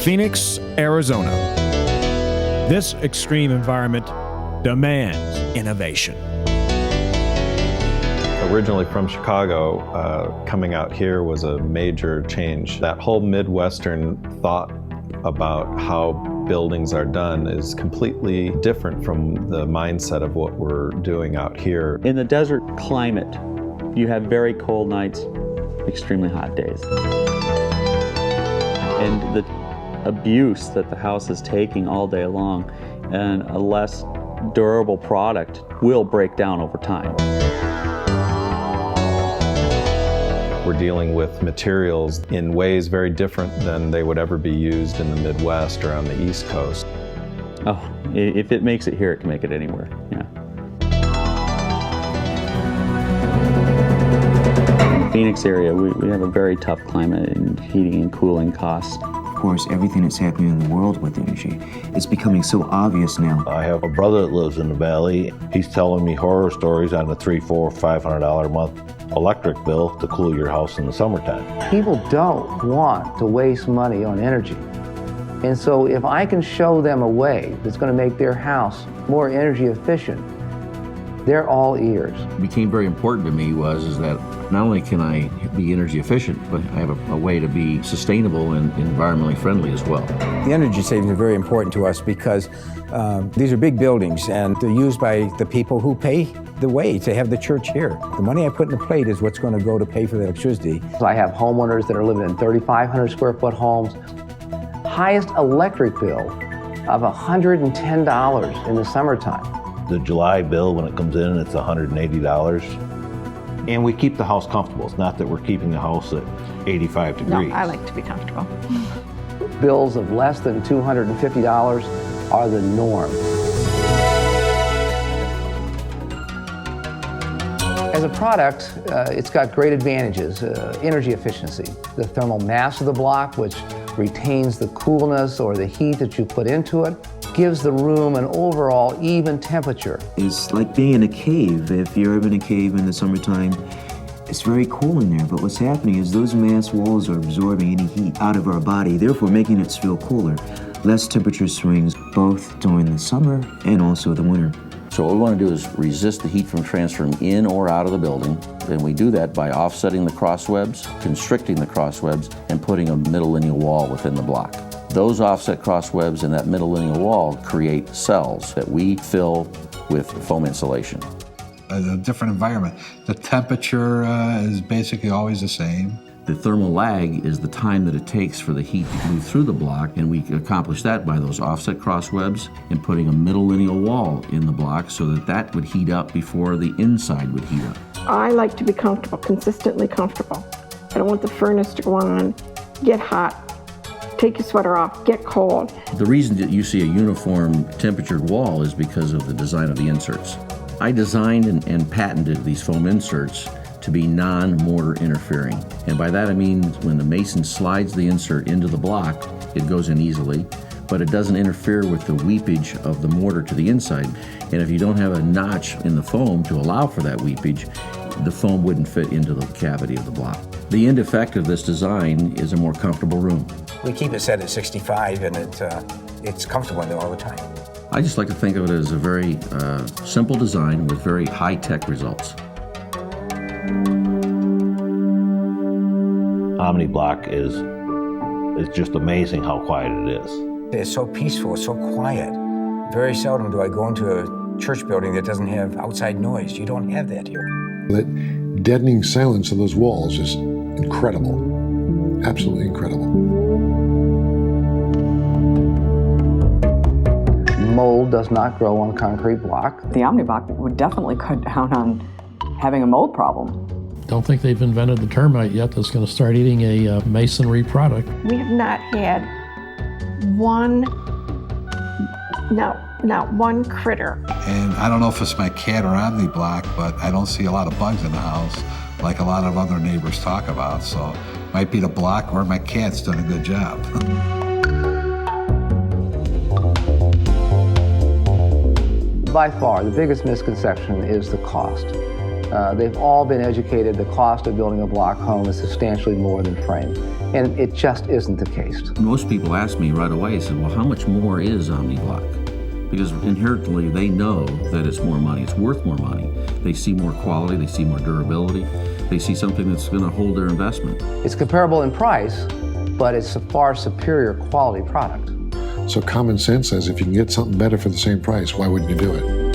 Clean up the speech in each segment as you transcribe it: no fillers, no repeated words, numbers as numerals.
Phoenix, Arizona. This extreme environment demands innovation. Originally from Chicago, coming out here was a major change. That whole Midwestern thought about how buildings are done is completely different from the mindset of what we're doing out here. In the desert climate, you have very cold nights, extremely hot days. And the abuse that the house is taking all day long, and a less durable product will break down over time. We're dealing with materials in ways very different than they would ever be used in the Midwest or on the East Coast. Oh, if it makes it here, it can make it anywhere, yeah. In the Phoenix area, we have a very tough climate in heating and cooling costs. Of course, everything that's happening in the world with energy is becoming so obvious now. I have a brother that lives in the valley. He's telling me horror stories on the $300, $400, $500 a month electric bill to cool your house in the summertime. People don't want to waste money on energy. And so if I can show them a way that's going to make their house more energy efficient, they're all ears. What became very important to me is that not only can I be energy efficient, but I have a way to be sustainable and environmentally friendly as well. The energy savings are very important to us because these are big buildings and they're used by the people who pay the way to have the church here. The money I put in the plate is what's going to go to pay for the electricity. So I have homeowners that are living in 3,500 square foot homes. Highest electric bill of $110 in the summertime. The July bill, when it comes in, it's $180. And we keep the house comfortable. It's not that we're keeping the house at 85 degrees. No, I like to be comfortable. Bills of less than $250 are the norm. As a product, it's got great advantages. Energy efficiency, the thermal mass of the block, which retains the coolness or the heat that you put into it, gives the room an overall even temperature. It's like being in a cave. If you're ever in a cave in the summertime, it's very cool in there, but what's happening is those mass walls are absorbing any heat out of our body, therefore making it feel cooler. Less temperature swings, both during the summer and also the winter. So what we want to do is resist the heat from transferring in or out of the building. And we do that by offsetting the crosswebs, constricting the crosswebs, and putting a middle linear wall within the block. Those offset crosswebs and that middle linear wall create cells that we fill with foam insulation. A different environment. The temperature is basically always the same. The thermal lag is the time that it takes for the heat to move through the block, and we accomplish that by those offset crosswebs and putting a middle linear wall in the block so that that would heat up before the inside would heat up. I like to be comfortable, consistently comfortable. I don't want the furnace to go on, get hot, take your sweater off, get cold. The reason that you see a uniform temperatured wall is because of the design of the inserts. I designed and patented these foam inserts to be non-mortar interfering. And by that I mean when the mason slides the insert into the block, it goes in easily, but it doesn't interfere with the weepage of the mortar to the inside. And if you don't have a notch in the foam to allow for that weepage, the foam wouldn't fit into the cavity of the block. The end effect of this design is a more comfortable room. We keep it set at 65 and it's comfortable in there all the time. I just like to think of it as a very simple design with very high-tech results. Omni block is just amazing how quiet it is. It's so peaceful, it's so quiet. Very seldom do I go into a church building that doesn't have outside noise. You don't have that here. That deadening silence of those walls is incredible. Absolutely incredible. Mold does not grow on concrete block. The Omni block would definitely cut down on having a mold problem. Don't think they've invented the termite yet that's going to start eating a masonry product. We have not had not one critter. And I don't know if it's my cat or Omni block, but I don't see a lot of bugs in the house like a lot of other neighbors talk about. So might be the block or my cat's done a good job. By far, the biggest misconception is the cost. They've all been educated the cost of building a block home is substantially more than frame. And it just isn't the case. Most people ask me right away, say, well, how much more is Omni Block? Because inherently they know that it's more money, it's worth more money. They see more quality, they see more durability, they see something that's going to hold their investment. It's comparable in price, but it's a far superior quality product. So common sense says if you can get something better for the same price, why wouldn't you do it?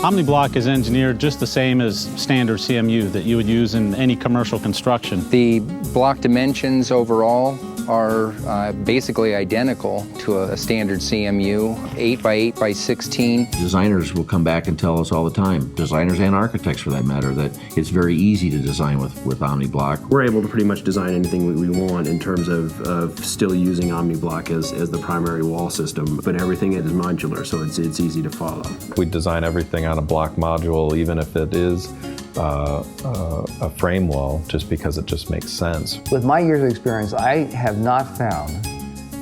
Omni Block is engineered just the same as standard CMU that you would use in any commercial construction. The block dimensions overall are basically identical to a standard CMU, 8 by 8 by 16. Designers will come back and tell us all the time, designers and architects for that matter, that it's very easy to design with Omni Block. We're able to pretty much design anything we want in terms of still using Omni Block as the primary wall system, but everything is modular, so it's easy to follow. We design everything on a block module, even if it is a frame wall, just because it just makes sense. With my years of experience, I have not found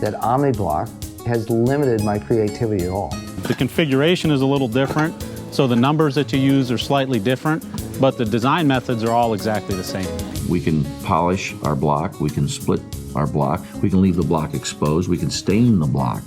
that Omni Block has limited my creativity at all. The configuration is a little different, so the numbers that you use are slightly different, but the design methods are all exactly the same. We can polish our block, we can split our block, we can leave the block exposed, we can stain the block.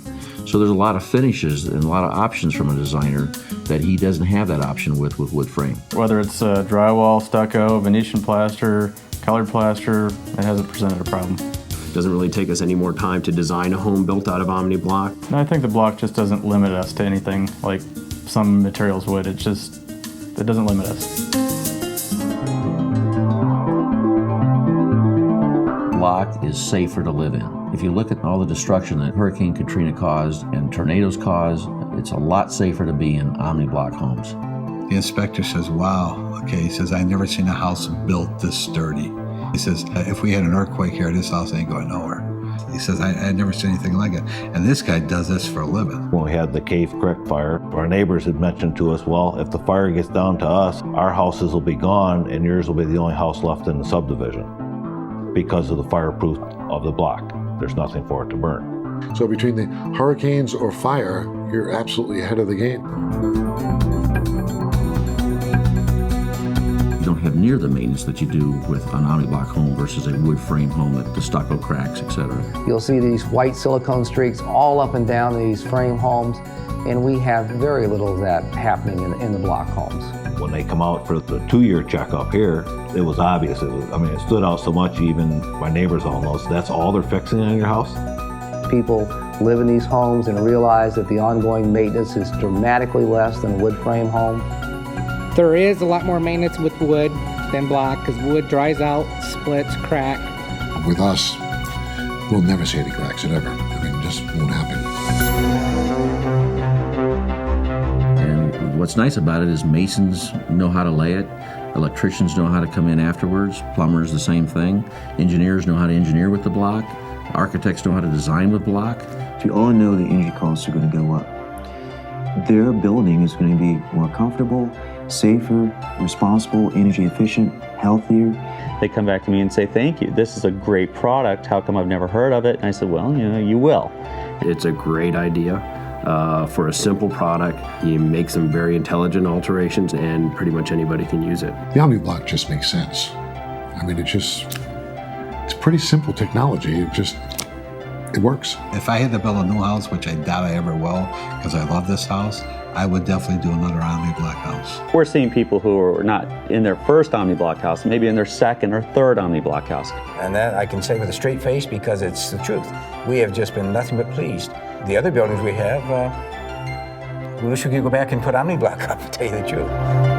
So there's a lot of finishes and a lot of options from a designer that he doesn't have that option with wood frame. Whether it's drywall, stucco, Venetian plaster, colored plaster, it hasn't presented a problem. It doesn't really take us any more time to design a home built out of Omni Block. And I think the block just doesn't limit us to anything like some materials would. It doesn't limit us. Block is safer to live in. If you look at all the destruction that Hurricane Katrina caused and tornadoes caused, it's a lot safer to be in Omni Block homes. The inspector says, wow, okay, he says, I've never seen a house built this sturdy. He says, if we had an earthquake here, this house ain't going nowhere. He says, I'd never seen anything like it. And this guy does this for a living. When we had the Cave Creek fire, our neighbors had mentioned to us, well, if the fire gets down to us, our houses will be gone and yours will be the only house left in the subdivision because of the fireproof of the block. There's nothing for it to burn. So between the hurricanes or fire, you're absolutely ahead of the game. You don't have near the maintenance that you do with an Omni Block home versus a wood frame home that the stucco cracks, etc. You'll see these white silicone streaks all up and down these frame homes, and we have very little of that happening in the block homes. When they come out for the 2-year checkup here, it was obvious. It stood out so much, even my neighbors all know. So that's all they're fixing on your house? People live in these homes and realize that the ongoing maintenance is dramatically less than a wood frame home. There is a lot more maintenance with wood than block because wood dries out, splits, crack. With us, we'll never see any cracks, it just won't happen. What's nice about it is masons know how to lay it, electricians know how to come in afterwards, plumbers the same thing, engineers know how to engineer with the block, architects know how to design with block. We all know the energy costs are going to go up. Their building is going to be more comfortable, safer, responsible, energy efficient, healthier. They come back to me and say, thank you, this is a great product, how come I've never heard of it? And I said, well, you will. It's a great idea. For a simple product, you make some very intelligent alterations and pretty much anybody can use it. The Omni Block just makes sense. It's pretty simple technology. It works. If I had to build a new house, which I doubt I ever will, because I love this house, I would definitely do another Omni Block house. We're seeing people who are not in their first Omni Block house, maybe in their second or third Omni Block house. And that I can say with a straight face because it's the truth. We have just been nothing but pleased. The other buildings we have, we wish we could go back and put Omni Block up, to tell you the truth.